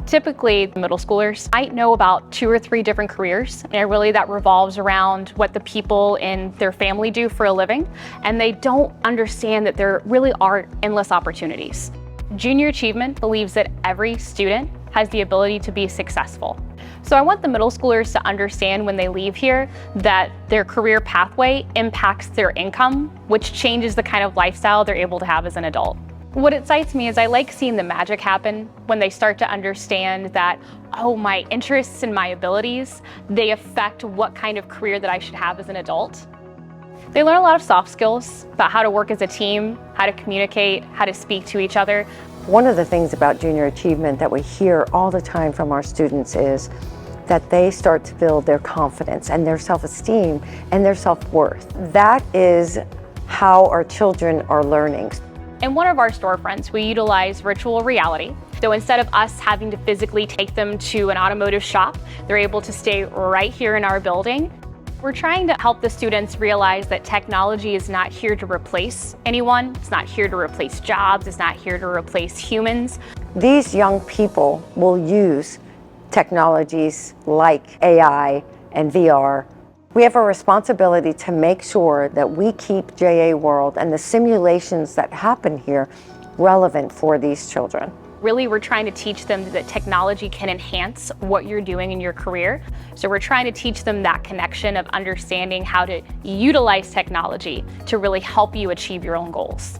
Typically, middle schoolers might know about 2 or 3 different careers, and really that revolves around what the people in their family do for a living, and they don't understand that there really are endless opportunities. Junior Achievement believes that every student has the ability to be successful. So I want the middle schoolers to understand when they leave here that their career pathway impacts their income, which changes the kind of lifestyle they're able to have as an adult. What excites me is I like seeing the magic happen when they start to understand that, oh, my interests and my abilities, they affect what kind of career that I should have as an adult. They learn a lot of soft skills about how to work as a team, how to communicate, how to speak to each other. One of the things about Junior Achievement that we hear all the time from our students is that they start to build their confidence and their self-esteem and their self-worth. That is how our children are learning. In one of our storefronts, we utilize virtual reality. So instead of us having to physically take them to an automotive shop, they're able to stay right here in our building. We're trying to help the students realize that technology is not here to replace anyone. It's not here to replace jobs. It's not here to replace humans. These young people will use technologies like AI and VR. We have a responsibility to make sure that we keep JA World and the simulations that happen here relevant for these children. Really, we're trying to teach them that technology can enhance what you're doing in your career. So we're trying to teach them that connection of understanding how to utilize technology to really help you achieve your own goals.